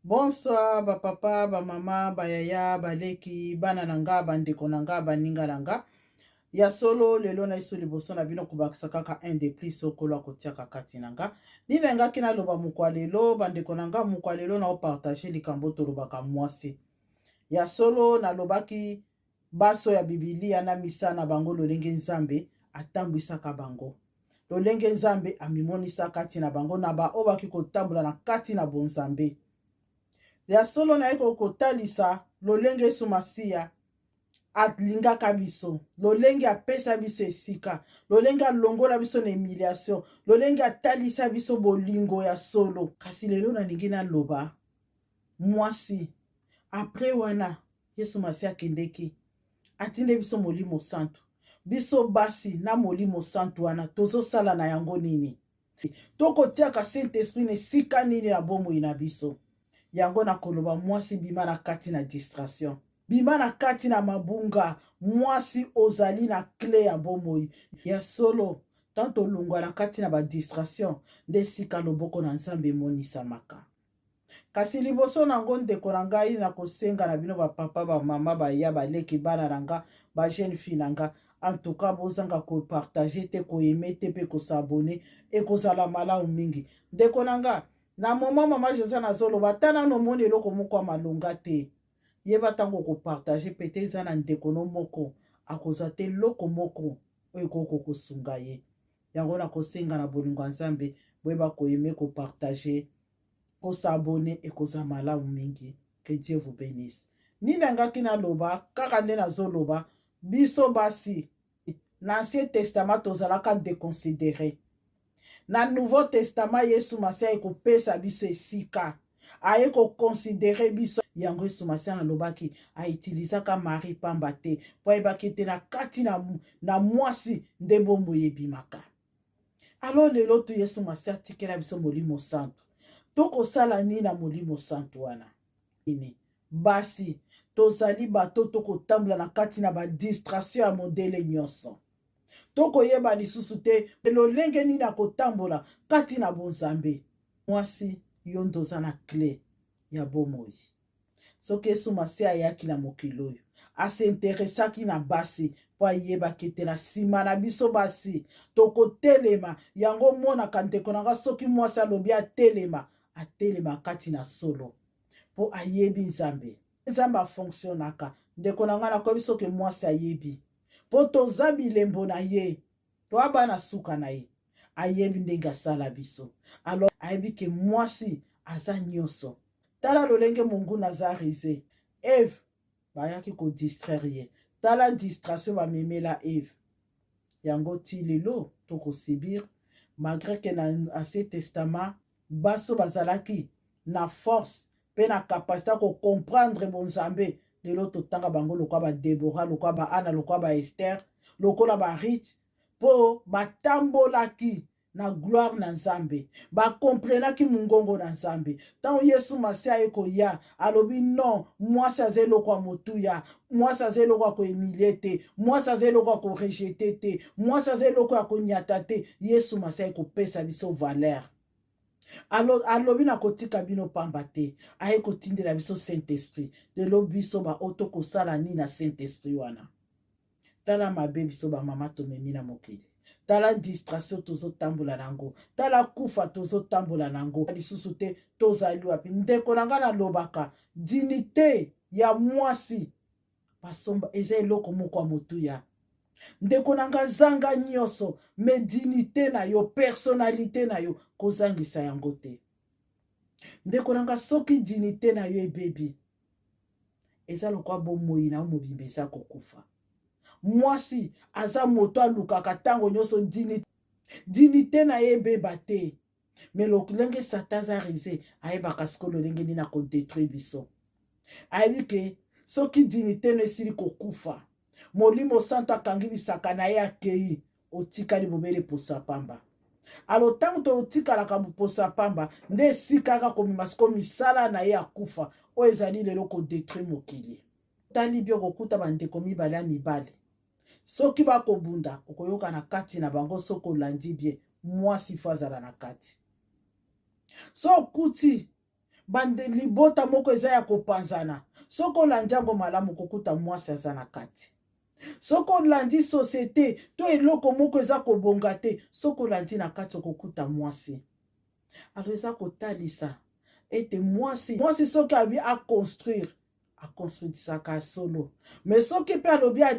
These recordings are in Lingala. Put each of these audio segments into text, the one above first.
Bonsoir, ba papa, ba mama, ba yaya, ba leki, bana nanga, bandeko nanga, baninga nanga. Ya solo lelo na iso liboso na bino kubakisa kaka un de plus sokolo akotiaka kati nanga. Ni venga kina loba mukwa lelo, bandeko nanga mukwa lelo na opartage likambo tolobaka mwasi. Ya solo na lobaki baso ya bibilia na misa na bango lolenge nzambe atambwisaka bango. Lolenge nzambe amimonisa kati na bango na ba obaki kotambola na kati na bonzambe. Ya solo na eko kotalisa lolenge Yesu Masiya alingaka biso, lolenge apesa biso esika, lolenge alongola biso na humiliation, lolenge atalisa biso bolingo ya solo. Kasi lelo nalingi naloba mwasi apres wana Yesu Masiya akendeki atinde biso molimo santu, biso basi na molimo santu wana tozosala na yango nini? Tokotiaka Saint Esprit na esika nini ya bomoi na biso? Yango na koloba mwasi bima na kati na distraction, bima na kati na mabunga. Mwasi ozali na clé ya bomoi ya solo. Tanto lungwa na kati na ba distraction nde sika loboko na Nzambe emonisamaka. Kasi liboso nango ndeko na ngai na kosenga na bino ba papa ba mama ba ya baleki bana nanga ba jeune fille nanga, en tout cas bozanga ko partager te ko aimer te pe ko s'abonner e ko zala malamu mingi. Ndeko na nga na mama José nazoloba tana no moni eloko moko malonga te, yeba tango ko partager pete eza na ndeko no moko akozwa te loko moko oyo koko kosunga ye. Yango na kosenga na bolingo ya Nzambe boyeba ko aimer ko partager ko s'abonner e ko za malamu mingi. Que Dieu vous bénisse. Ni nangaki na loba kaka nde nazoloba biso basi na Ancien Testament tozalaka déconsidéré. Na Nouveau Testament Yesu Masiya ekopesa biso esika, aye koconsidere biso. Yango Yesu Masiya nalobaki autilisaka Marie pamba te po ayebaki te na kati na mwasi nde bomoi ebimaka. Alors lelo tu Yesu Masiya atikela biso molimo santu. Tokosala nini na molimo santu wana? Ini basi tozali bato tokotambola na kati na ba distraction ya modele nyonso. Tokoyeba lisusu te lolenge nini akotambola kati na bonzambe. Mwasi yo ndoza na clé ya bomoi. Soki Yesu Masiya ayaki na mokili oyo asinteresaki na basi po ayebaki te na nsima na biso basi tokotelema. Yango monaka ndeko nanga soki mwasi alobi atelema kati na solo po ayebi Nzambe. Nzambe afonctionnaka. Ndeko nanga nakoyebi soki mwasi ayebi po toza bilembo na ye, toaba na suka na ye, ayebi ndenge asala biso. Alors ayebi ke mwasi aza nyonso. Tala lolenge monguna aza rize. Eve bayaki kodistraire ye. Tala distraction bamemela Eve. Yango ti lelo tokosibir malgré que na Ancien Testament baso bazalaki na force pe na capacité ko comprendre bonzambe. Lelo totanga bango lokwa ba Deborah, lokwa ba Anna, lokwa ba Esther, lokola ba Ruth po batambolaki na gloire na Nzambe, bakomprenaki mungongo na Nzambe. Tango Yesu Masiya ekoya alobi non, mwasi aza eloko ya motuya, mwasi aza eloko ya koemilie te, mwasi aza eloko ya korejete te, mwasi aza eloko ya konyata te. Yesu Masiya ekopesa biso valeur. Alobi na kotika bino pamba te, aye kotindela biso Saint-Esprit. Lelo biso ba oto kosala ni na Saint-Esprit wana. Tala mabe biso ba mama tomemi na mokili. Tala distraction tozotambola nango. Tala kufa tozotambola nango. Lisusu te tozali wapi. Ndeko nanga nalobaka dignité ya mwasi basomba eza eloko moko ya motuya. Ndeko nanga zanga nyonso me dignité na yo, personnalité na yo kozangisa yango te. Ndeko nanga soki dignité na yo ebebi eza lokwa bomoi na mobimba eza kokufa. Mwasi aza moto alukaka tango nyonso dignité na ye ebeba te. Me lolenge Satan aza rize ayebaka siko lolenge nini akodétruire biso. Ayebi ke soki dignité na esili kokufa, molimo santo akangi bisaka na ye akei, otikali bobele poso ya pamba. Alo tango totikalaka poso ya pamba nde esikaka komema siko misala na ye akufa oyo ezali lelo kodétruire mokili. Tali bio kokuta bandeko mibale ya mibale, soki bakobunda okoyoka na kati na bango soko olandi bien mwasi fo azala na kati. So okuti bande libota moko eza ya kopanzana. Soko olandi yango malamu kokuta mwasi aza na kati. Soko olandi société to eloko moko eza kobonga te, soko olandi na kati okokuta mwasi. Alors eza kotalisa ete mwasi soki abi a construire ya solo, mais soki pe alobi a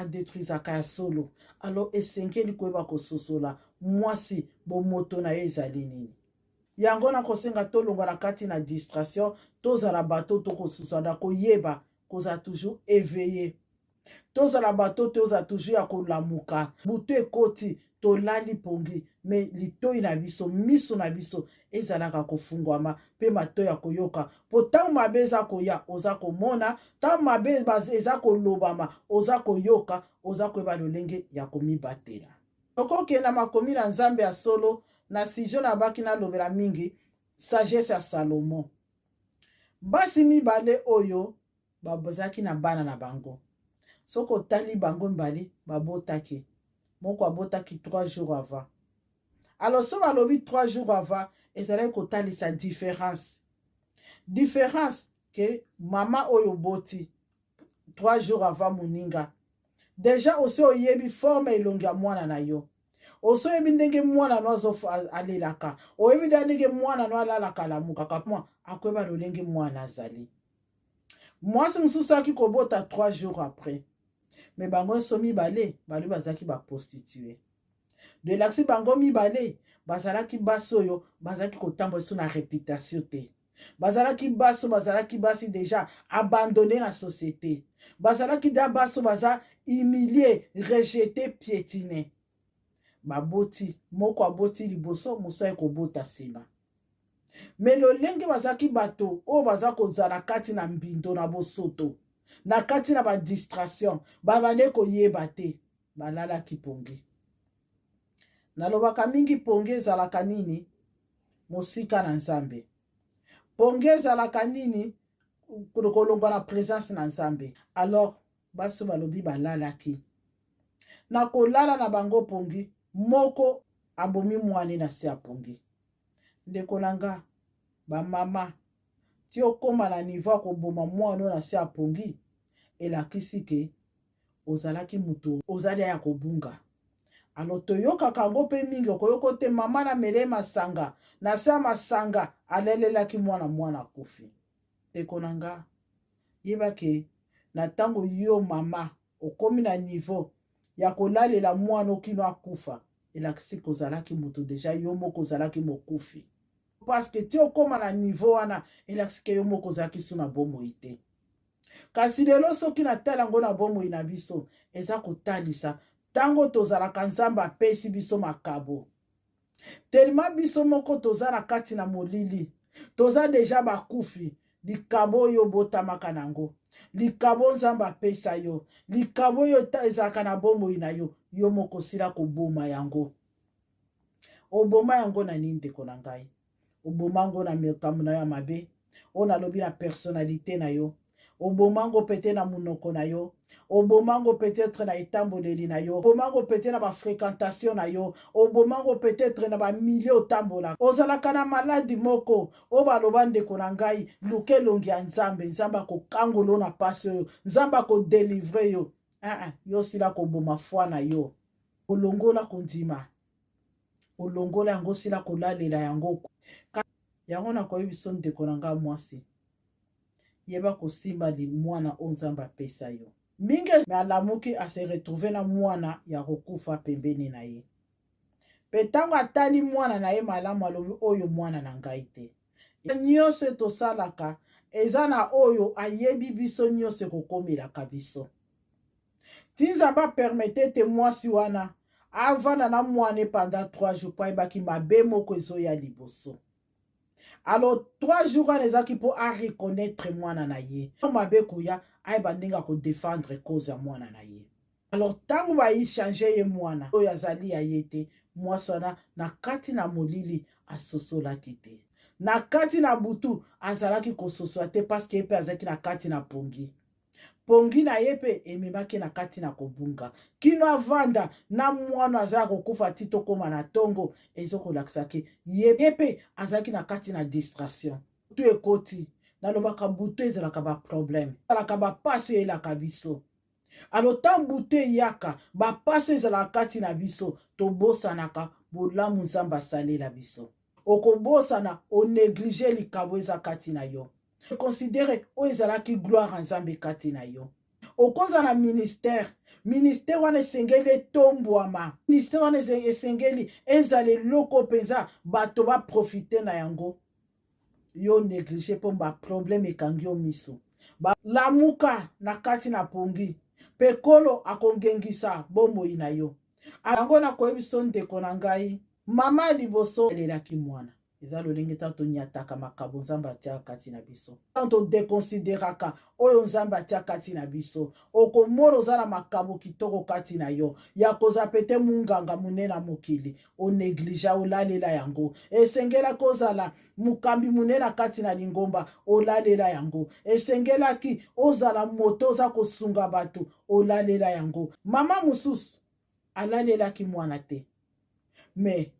détruisaka ya solo. Alors esengeli koyeba kososola mwasi bomoto na ye ezali nini. Yango na kosenga tolonga na kati na distraction, tozala bato tokosusana koyeba koza toujours éveillé. Tozala bato toza toujours ya kolamuka. Butu ekoti tolali pongi, me litoi na biso, miso na biso ezalaka kofungwama pe mato ya koyoka. Po tango mabe eza koya oza komona, tango mabe eza kolobama oza koyoka, oza koyeba lolenge ya komibatela. Okokenda makomi na Nzambe ya solo na sijo na baki na lobela mingi sagesse ya Salomo. Basi mibale oyo babozaki na bana na bango. Soko tali bango mbali babotaki. Moko abotaki 3 jours avant. Alors so balobi 3 jours avant, ezalaki kotalisa différence. Différence que mama oyo boti 3 jours avant moninga. Déjà aussi oyebi forme elongi ya mwana na yo. Oso yebi ndenge mwana no azo alelaka. Oyebi ndenge mwana no alalaka lamukaka mwa akweba lolenge mwana azali. Mwasi mususu aki kobota 3 jours après. Mais bango so mibale bali bazaki ba prostituée. De laksi bango mibale bazalaki baso yo bazaki kotambo so na réputation te. Bazalaki basi déjà abandonné na société. Bazalaki da baso baza humilié, rejeté, piétiné. Baboti moko aboti liboso musa ekobota sima. Mais lolenge bazaki bato o bazako zala kati na mbindo na bosoto. Na kati na ba distraction babane koyeba te balalaki pongi. Nalobaka mingi pongi ezalaka nini mosika na Nzambe. Pongi ezalaka nini kolongwa na présence na Nzambe. Alors baso balobi balalaki. Na kolala na bango pongi moko abomi mwane na se ya pongi. Ndeko nanga ba mama ti okoma na niveau koboma mwana na se ya pongi elakisi ke ozalaki mutu ozali ya kobunga. Alors toyokaka yango pe mingi okoyoko te mama na mele masanga na se ya masanga alelelaki mwana kufi. Ndeko nanga yeba ke na tango yo mama okomi na niveau ya kolalela mwana okino akufa elakisi kozalaki mutu deja yo moko ozalaki mokufi. Parce que ti okoma na niveau wana elakisi ke yo moko ozalaki su na bomoi te. Kasi lelo soki na tala ngo na bomoi na biso eza kotalisa tango tozalaka Nzambe apesi biso makabo. Telema biso moko toza na kati na molili. Toza deja bakufi. Likabo yo botamaka nango. Likabo Nzambe apesa yo. Likabo yo ezalaka na bomoi na yo. Yo moko sila koboma yango. Oboma yango na nini ndeko na ngai? Obomango na mekamu na yo mabe. Ona lobi na personnalité na yo. Obomango pete na munoko na yo. Obomango peut-être na etamboleli na yo. Obomango peut-être na ba fréquentation na yo. Obomango peut-être na ba milieu otambola. Ozalaka na maladi moko. Oba loba ndeko na ngai luke longi ya Nzambe. Nzambe akokangolo na pasi yo. Nzambe akodélivre yo. Yo sila koboma foi na yo. Olongola kondima. Olongola yango sila kolalela yango. Yango na koyebiso ndeko na ngai mwasi. Yeba kosimba li mwana o Nzambe apesa yo. Mingi alamuki ase retrouver na mwana ya kokufa pembeni na ye. Pe tango atali mwana na ye malamu alobi oyo mwana na ngai te. Nyonso tosalaka eza na oyo ayebi biso nyonso kokomelaka biso. Ti Nzambe permette te mwasi wana avanda na mwana pendant 3 jours pa ebaki mabe moko ezoya liboso. Alors 3 jours wana ezaki po a reconnaître mwana na ye. Mabe koya ayeba ndenge ko défendre cause ya mwana na ye. Alors tango ba yi changer ye mwana oyo azali ya ye te, mwasi wana na kati na molili asosolaki te. Na kati na butu azalaki kososola te parce que pe azalaki na kati na pongi. Pongi na ye pe ememaki na kati na kobunga. Kino avanda na mwana azala kokufa tito koma na tongo ezokolakisaki ye pe azalaki na kati na distraction. tu ekoti nalobaka butu ezalaka baproblème ezalaka bapasi eyelaka biso alo tan butu eyaka bapasi ezalaka kati na biso tobosanaka bolamu nzambe asalela biso okobosana onéglige likabo eza kati na yo considere oyo ezalaki gloire nzambe kati na yo okoza na ministère wana esengeli etombwama ministère wana esengeli ezala eloko mpenza bato baprofite na yango yo néglige mpo baproblème ekangi yo miso lamuka na kati na pongi mpe kolo akongengisa bomoi na yo yango nakoyebiso ndeko na ngai mama liboso elelaki mwana eza lolenge ntango tonyataka makabo nzambe atia kati na biso ntango todekonsideraka oyo nzambe atia kati na biso okomona oza na makabo kitoko kati na yo ya kozala pete munganga monene na mokili onégligea olalela yango esengelaki ozala mokambi monene kati na lingomba olalela yango esengelaki ozala moto oza kosunga bato olalela yango mama mosusu alalelaki mwana te me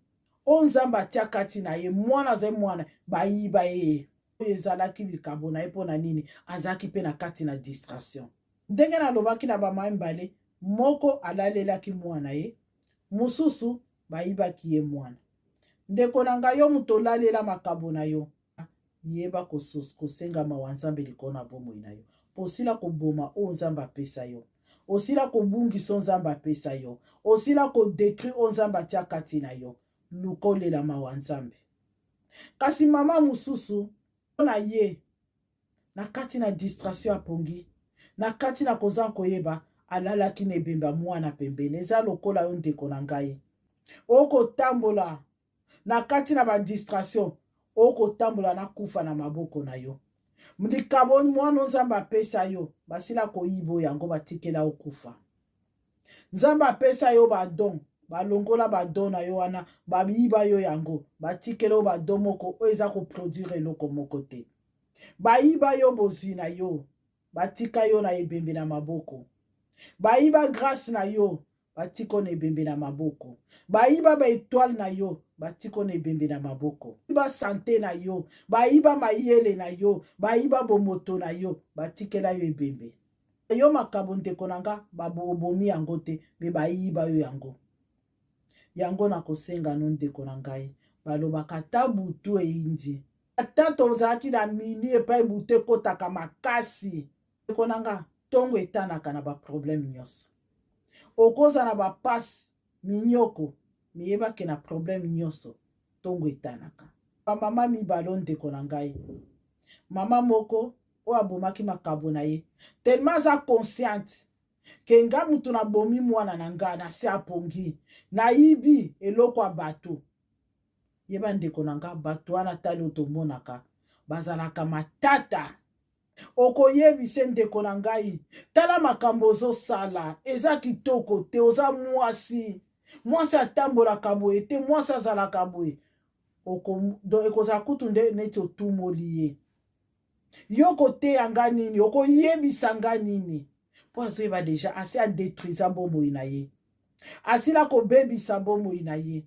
o nzambe atia kati na ye mwana azali mwana bayiba ye oyo ezalaki likabo na ye mpo na nini azalaki mpe na kati na distraction ndenge nalobaki na bamai mbale moko alalelaki mwana ye mosusu bayibaki ye mwana ndeko na ngai yo moto olalela makabo na yo yeba kosenga mawa nzambe likolo na bomoi na yo osila koboma oyo nzambe apesa yo osila kobungisa nzambe apesa yo osila kodétruire oyo nzambe atia kati na yo lukolela mawa nzambe kasi mama mosusu na ye na kati na distraction apongi na kati na koza koyeba alalaki na ebemba mwana pembeni eza lokola yo ndeko na ngai okotambola na kati na badistraction okotambola na kufa na maboko na yo likabo mwana nzambe apesa yo basila koyiba yango batikela okufa nzambe apesa yo badon balongola badon na yo wana bayiba yo yango batikela yo badon moko oyo eza koproduire eloko moko te bayiba yo bozwi na yo batika yo na ebembe na maboko bayiba grâce na yo batiko na ebembe na maboko bayiba baetoile na yo batiko na ebembe na maboko bayiba sante na yo bayiba mayele na yo bayiba bomoto na yo batikela yo ebembe yo makabo ndeko na nga babomi yango te me bayiba yo yango na kosenga no ndeko na ngai balobaka ta butu eyindi ata tozalaki na mini epai butu ekotaka makasi ndeko na nga ntongo etanaka na baproblème nyonso okoza na bapasi minyoko miyebake na problème nyonso ntongo etanaka bamama mibalo ndeko na ngai mama moko oyo abomaki makabo na ye tellement aza consciente ke nga mutu nabomi mwana na nga na se apongi nayibi eloko ya bato yeba ndeko na nga bato wana tali oyo tomonaka bazalaka matata okoyebise ndeko na ngai tala makambo ozosala eza kitoko te oza mwasi atambolaka boye te mwasi azalaka boye ekozala kutu nde neti otumoli ye yo koteya nga nini okoyebisa nga nini mpo azoyeba deja asi adétruisa bomoi na ye asila kobebisa bomoi na ye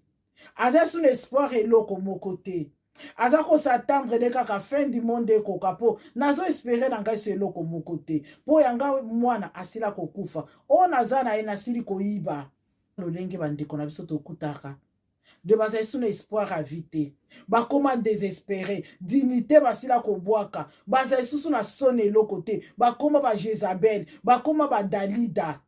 aza suna espoir eloko moko te aza kosatendre nde kaka fin du monde ekoka mpo nazo espere na ngai so eloko moko te mpo yanga mwana asila kokufa oyo naza na ye nasili koyiba lolenge bandeko na biso tokutaka de bazali suna espoir ya vie te bakoma désespéré dignité basila kobwaka bazali susu na soni eloko te bakoma bajezabel bakoma badalida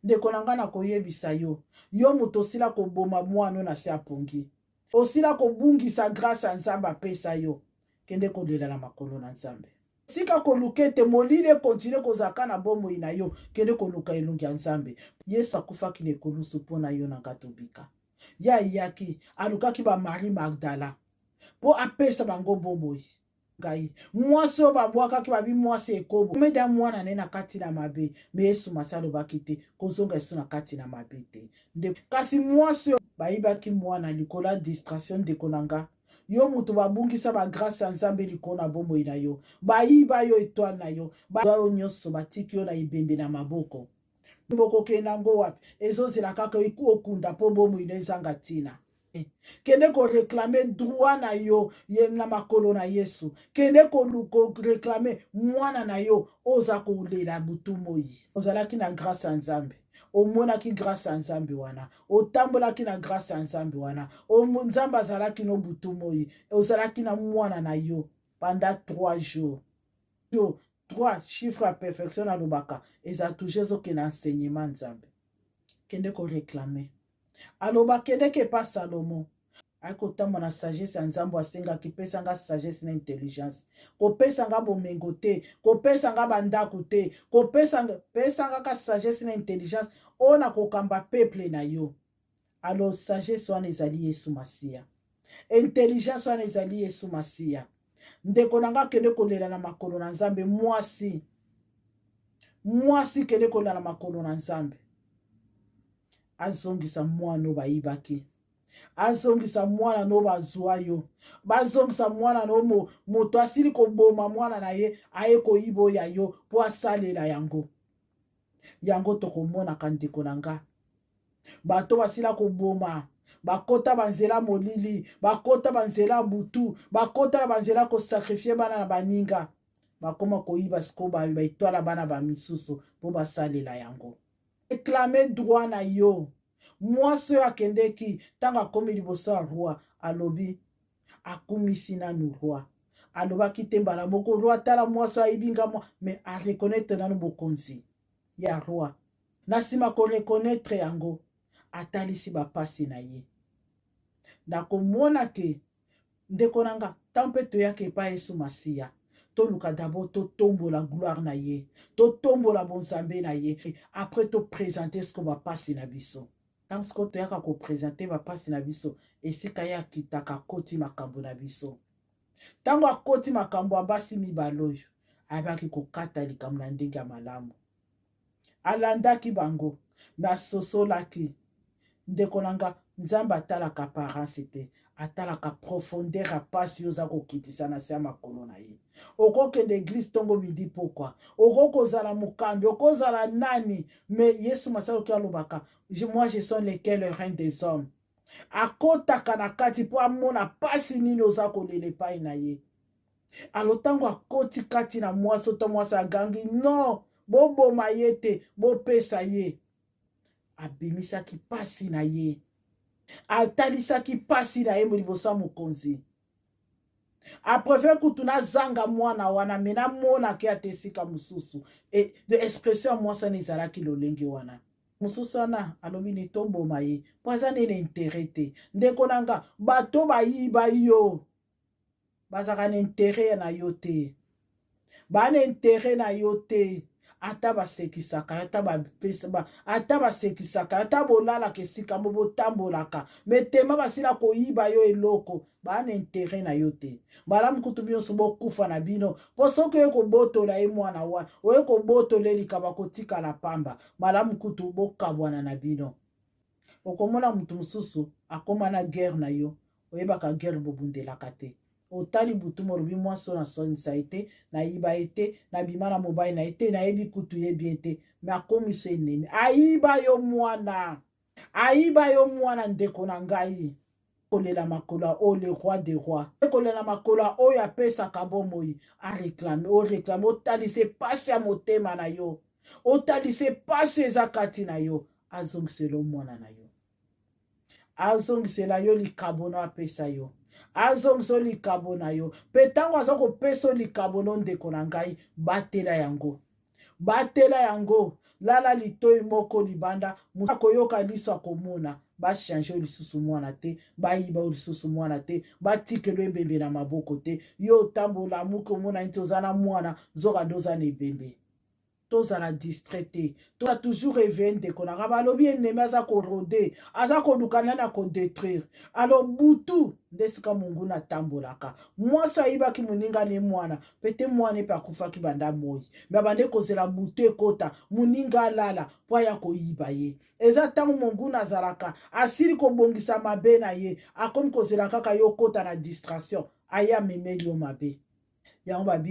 ndeko na ngai nakoyebisa yo moto osila koboma mwana na se apongi osila kobungisa grâce ya nzambe apesa yo kende kolela na makolo na nzambe sika koluka ete molili ekontinue kozalaka na bomoi na yo kende koluka elongi ya nzambe yesu akufaki na ekolusu mpo na yo na nga tobika ye ayaki alukaki bamari magdala mpo apesa bango bomoi ngai mwasi oyo babwakaki babi mwasi ekobo omeda mwana ne na kati na mabe me yesu masi alobaki te kozonga yesu na kati na mabe te kasi mwasi oyo bayibaki mwana likolo ya distraction ndeko na nga yo moto babungisa bagrâce ya nzambe likolo na bomoi na yo bayiba yo etoile na yo bayo nyonso batiki yo na ebembe na maboko bokokenda ngo wapi ezozela kaka okunda mpo bomoi na ezanga ntina kende ko réclamer droit na yo na makolo na Yesu, kende ko réclamer mwana na yo oza kolela butu moi. Ozalaki na grâce ya Nzambe, omonaki grâce ya Nzambe wana, otambolaki na grâce ya Nzambe wana, Nzambe azalaki no butu moi, ozalaki na mwana na yo pendant 3 jours. 3 chiffres à perfection na lobaka eza toujours zoke na enseignement Nzambe, kende ko réclamer aloba kende ke pa Salomo akotamba na sagesse ya Nzambe asengaki pesanga sagesse na intelligence, kopesanga bomengo te, kopesanga bandako te, pesanga ka sagesse na intelligence ona kokamba peuple na yo. Alors sagesse wana ezali Yesu Masiya, intelligence wana ezali Yesu Masiya. Ndeko nanga kende kolela na makolo na Nzambe, mwasi kende kolela na makolo na Nzambe, azongisa mwana bayibaki, azongisa mwana no bazwa yo, bazongisa mwana no moto asili koboma mwana na ye aye koyibo ya yo po asalela yango. Yango tokomonaka ndeko na nga bato basila koboma, bakota banzela molili, bakota banzela butu, bakota banzela ko sacrifier bana na baninga, bakoma koyiba siko baitwala bana ba misusu po basalela yango. Réclamer droit na yo. Mwasi akendeki tanga akomi liboso ya roi alobi akumisi nanu roi, alobaki te mbala moko roi tala mwasi ayibinga mwa me a reconnaître nanu bokonzi ya roi. Na nsima ko reconnaître yango atalisi bapasi na ye. Nakomona ke ndeko nanga tampe toyake pa Yesu Masiya, toluka d'abord totombola gloire na ye, totombola bonzambe na ye, après to présenter ce ko bapasi na biso. Tant ce ko toyaka ko présenter bapasi na biso esika ya kitaka koti makambo na biso. Tango akoti makambo abasi mibaloyo abaki kokata likambo na ndenge ya malamu, alandaki bango na sosolaki. Ndeko nanga Nzambe atalaka apparence te, atalaka profondeur ya pasi oza kokitisa na se ya makolo na ye. Okokende église tongo midi pokwa, okokozala mokambi, okozala nani, mais Yesu Masiya oki alobaka moi je suis lequel le reine des hommes. Akotaka na kati po amona pasi nini oza kolela epai na ye. Alo tango akoti kati na mwasi to mwasi agangi non boboma ye te, bopesa ye, abimisaki pasi na ye, atalisaki pasi na ye liboso ya mokonzi. Aprefere kutu nazanga mwana wana me namonaki ate esika mosusu de expression ya mwasi wana ezalaki lolenge wana. Mosusu wana alobi ni toboma ye po aza nene intere te. Ndeko nanga bato bayiba yo bazaka na intere na yo te, bana intere na yo te. Ata basekisaka, ata basekisaka, ata bolalaka esika mo botambolaka, metema basila koyiba yo eloko, bana intere na yo te. Malamu kutu bino bokufa na bino, po soki oye kobotola ye mwana wana, oye kobotola likaba kotikala pamba, malamu kutu bokabwana na bino. Okomona mutu mosusu akoma na guerre na yo, oyebaka guerre bobundelaka te. Otali butu morobi mwasi na sonisa ete, na yiba ete, na bima na mobali na ete, na yebi kutu yebi ete, me akomiso enemi. Ayiba yo mwana, ayiba yo mwana ndeko na ngai. Kolela makola o le roi des rois. Kolela makola o ya pesa kabomoi, a réclamer, o réclamer, otalise pasi ya motema na yo, otalise pasi ezakati na yo, azongisela mwana na yo, azongisela yo likabo na apesa yo, azongisa likabo na yo. Pe tango aza kopesa likabo no ndeko na ngai, batela yango, batela yango. Lala litoi moko libanda, musa koyoka liso akomona, ba changer lisusu mwana te, ba yiba lisusu mwana te, ba tikelo ebembe na maboko te. Yo tambola muko mona nti ozana mwana, zoka doza na ebembe. Tozala distraité, toza toujours réveillé ndeko na nga balobi ennemi aza korode, aza kolukana na kodétruire. Alors butu ndesika mungu na tambolaka, mwasi ayibaki moninga ne mwana, pete mwana epe akufaki banda moi, me bande kozela butu ekota moninga alala po aya koyiba ye. Eza ntango mungu nazalaka asili kobongisa mabe na ye, akomi kozela kaka yo kota na distraction, aya memeli yo mabe. Yango babi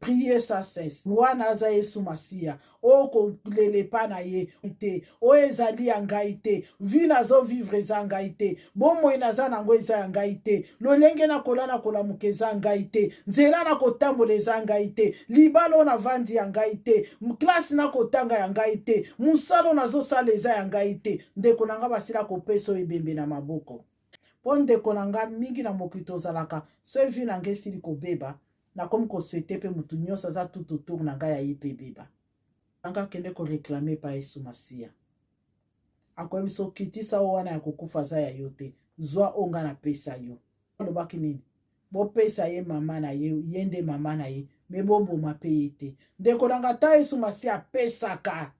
prier sans cesse. Wana aza Yesu Masiya. O kolele pa na ye te. O ezali ya ngai te. Vi nazo vivre eza ngai te. Bomoi naza nango eza ya ngai te. Lolenge na kolamuka eza ngai te. Nzela na kotambola eza ngai te. Libala na vandi ya ngai te. Klase na kotanga ya ngai te. Musala nazosala eza ya ngai te. Ndeko na nga basila kopesa ebembe na maboko. Po ndeko na nga mingi na mokili tozalaka so evi na ngai esili kobeba nakomi koswete mpe mutu nyonso aza tout autour na ngai aye mpe beba anga kende koreklame pa Yesu Masiya akoyebi so kitisa o wana ya kokufa aza ya yo te zwa o nga napesa yo alobaki nini bopesa ye mama na ye ye nde mama na ye me boboma mpe ye te ndeko na nga ta Yesu Masiya apesaka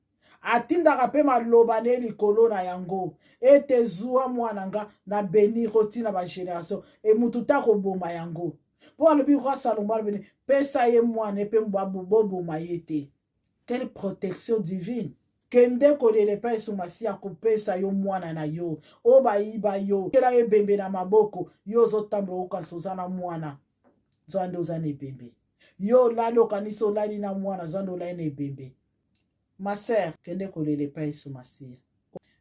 atindaka mpe maloba ne likolo na yango ete zwa mwana nga na benir otina bageneration emutu ta koboma yango mpo alobi roi Salomo alobi pesa ye mwana epe boboma ye te. Quelle protection divine. Kende kolele pa Yesu Masiya kopesa yo mwana na yo o bayiba yo kela ebembe na maboko yo ozotambola okanisa oza na mwana zwa nde oza na ebembe yo lali okanisi olali na mwana zwa nde olali na ebembe. Ma sœur kende kolele pa Yesu Masiya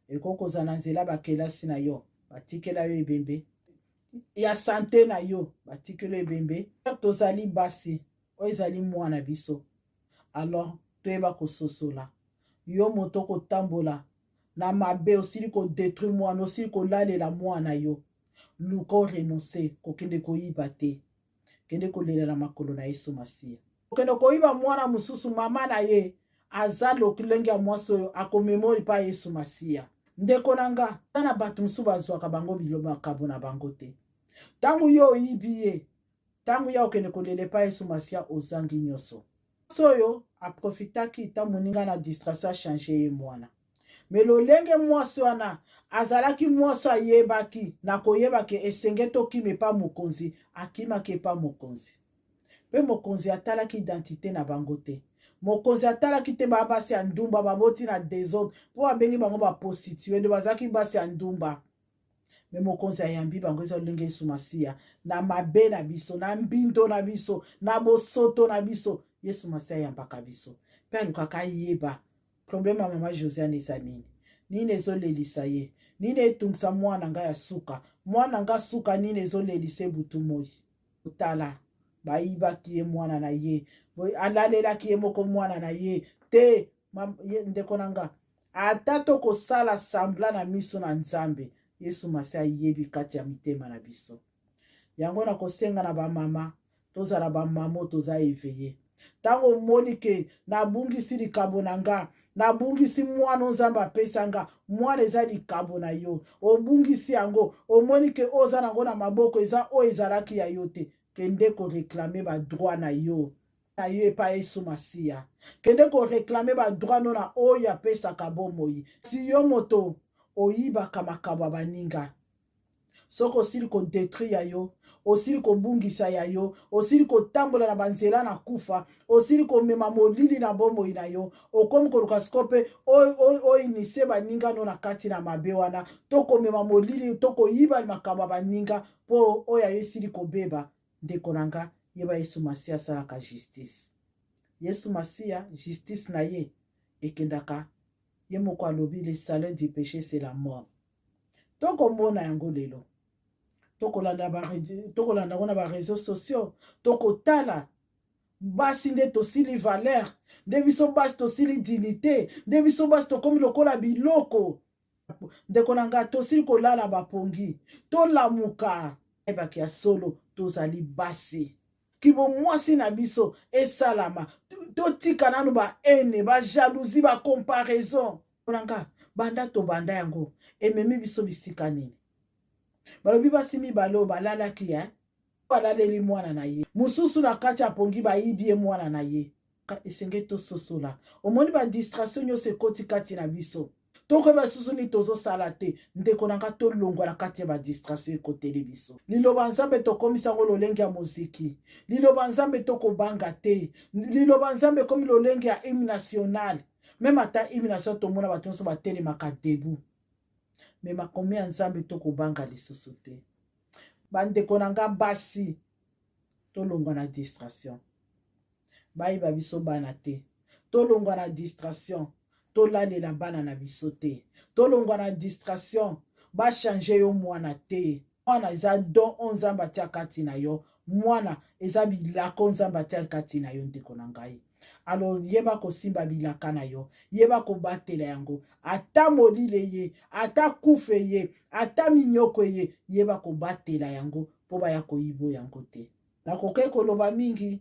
ekokoza na nzela bakelasi na yo batikela yo ebembe ya sante na yo batikela ebembe tozali basi oyo ezali mwana biso alors toyeba kososola yo moto kotambola na mabe osili kodétruire mwana osili kolalela mwana yo luka orenonce kokende koyiba te kende kolela makolo na Yesu Masiya kokende koyiba mwana mosusu mama na ye aza lokulenge ya mwasi oyo akomemori pa Yesu Masiya ndeko na nga tana bato mosusu bazwaka bango bilobakabo na bango te ntango yo oyibi ye ntango ya okende kolele pa Yesu Masiya ozangi nyonso oyo aprofitaki ta moninga na distraction achange ye mwana me lolenge mwasi wana azalaki mwasi ayebaki na koyebaki esenge tokima epa mokonzi akimaki epa mokonzi mpe mokonzi atalaki identité na bango te mokonzi atalaki te basi ya ndumba baboti na désordre mpo babengi bango baprostitue nde bazalaki basi ya ndumba me mokonzi ayambi bango eza lolenge Yesu Masiya na mabe na biso na mbindo na biso na bosoto na biso Yesu Masiya ayambaka biso mpe alukaka yeba problème ya mama Josiane eza nini nini ezolelisa ye nini etungisa mwana nga ya suka mwana nga suka nini ezolelisa ebutu moi otala bayibaki ye mwana na ye alalelaki ye moko mwana na ye te ndeko na nga ata tokosala sambla na miso na Nzambe Yesu Masiya ayebi kati ya mitema na biso yango na kosenga na bamama tozala bamama toza eveye ntango omoni ke nabungisi likabo na nga nabungisi mwana Nzambe apesa nga mwana eza likabo na yo obungisi yango omoni ke oza nango na maboko eza oyo ezalaki ya yo te kende koreklame badroit na yo epa Yesu Masiya kende koreklame badroit no na oyo apesaka bomoi si yo moto oyibaka makabo ya baninga soki osili kodétruire ya yo osili kobungisa ya yo osili kotambola na banzela na kufa osili komema molili na bomoi na yo okomi koluka siko mpe oinise baninga no na kati na mabe wana tokomema molili tokoyiba makambo ya baninga mpo oyo ayo esili kobeba ndeko na nga yeba Yesu Masiya asalaka justice Yesu Masiya justice na ye ekendaka ye moko alobi le salaire du péché c'est la mort tokomona yango lelo tokolanda ngo na bareseau sociaux tokotala basi nde tosili valeur nde biso basi tosili dignité nde biso basi tokomi lokola biloko ndeko na nga tosili kolala bapongi tolamuka ebaki ya solo tozali basi kibo mwasi na biso esalama totika nanu baene bajalousie bacomparaison nanga banda to banda yango ememi biso bisika nini balobi basi mibale balalaki balaleli mwana na ye mosusu na kati ya pongi bayibi ye mwana na ye esenge tososola omoni badistraction nyonso ekoti kati na biso tokoyeba susu nini tozosala te ndeko na nga tolongwa na kati ya badistraction ekoteli biso liloba Nzambe tokomisa yango lolenge ya moziki liloba Nzambe tokobanga te liloba Nzambe komi lolenge ya hymne national meme ata hymne national tomona bato nyonso batelemaka debu me makomi ya Nzambe tokobanga lisusu te bandeko na nga basi tolongwa na distraction bayeba biso bana te. Tolongwa na distraction, tolalela bana na biso te. Tolongwa na distraction, ba changer yo mwana te. Mwana eza don o Nzambe atia kati na yo. Mwana eza bilako Nzambe atia kati na yo ndeko na ngai. Alors yeba kosimba bilaka na yo, yeba kobatela yango, ata molile ye, ata kufe ye, ata minyoko ye, yeba kobatela yango po baya koyibo yango te. Nakoke koloba mingi,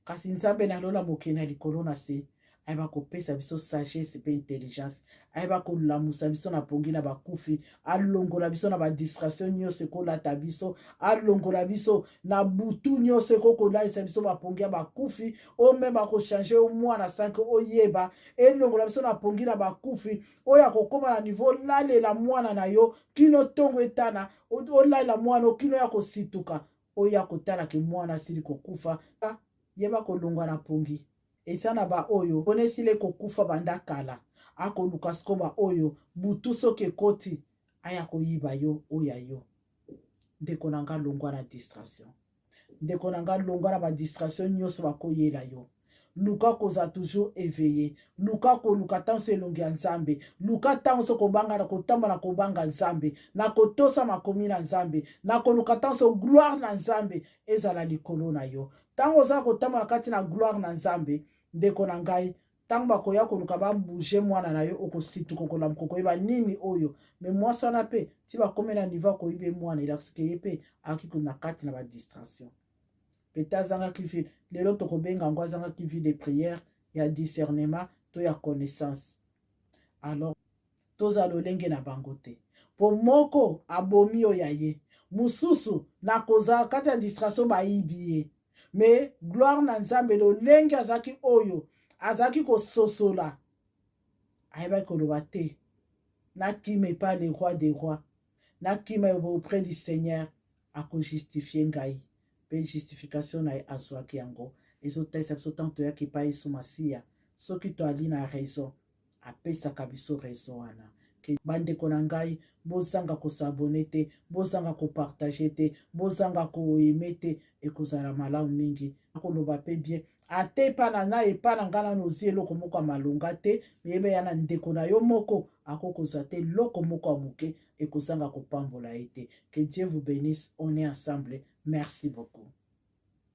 kasi Nzambe nalola moke na likolo na se, ayeba kopesa biso sagesse pe intelligence, ayeba kolamusa biso na pongi na bakufi, alongola biso na ba distraction nyonso ekolata biso, alongola biso na butu nyonso ekolaisa biso bapongi ya bakufi, oyo meme akochange mwana sanke oyeba, elongola biso na pongi na bakufi, oyo akokoma na niveau lalela mwana na yo, kino ntongo etana, olalela mwana kino ya kosituka, oyo akotala ke mwana asili kokufa, yeba kolongwa na pongi. Eza na ba oyo onesile kokufa banda kala, akoluka siko ba oyo butu soki ekoti aya koyiba yo oya yo. Ndeko na nga longwa na distraction, ndeko na nga longwa na ba distraction nyonso bakoyela yo. Luka koza toujours éveillé, luka koluka tanso elongi ya Nzambe, luka tanso kobanga na kotamba na kobanga Nzambe, na kotosa makomi na Nzambe, na koluka tanso gloire na Nzambe ezala likolo na yo. Tango za kotamba na kati na gloire na Nzambe, ndeko na ngai, tango bakoya koluka ba bouger mwana na yo okositu kokola mkoko yeba nini oyo, me mwasa na pe ti bakome na niveau koyibe mwana ilakisike ye pe akiko na kati na ba distraction. Peta zanga kivi lelo tokobenga ngo zanga kivi de prière ya discernement to ya connaissance. Alors toza lolenge na bango te. Po moko abomi oya ye, mususu na koza kati ya distraction ba yibiye. Mais gloire na Nzambe lolenge azaki oyo, azaki ko sosola. Ayeba koloba te. Na kime pas le roi des rois. Na kime auprès du Seigneur ako justifier ngai. Pe justification na azwaki yango. Ezotesa biso tanto ya ki pa Yesu Masiya. Soki to ali na raison, apesaka biso raison wana. Ke bandeko na ngai, bozanga kosabone te, bozanga kopartage te, bozanga koyeme te, ekozala malamu mingi. Akoloba pe bien, ate pa na nga epa na nga na nozi eloko moko ya malonga te, meyebe ya na ndeko na yo moko, akokoza te loko moko ya moke, ekozanga kopambola ete. Que Dieu vous bénisse, on est ensemble. Merci beaucoup.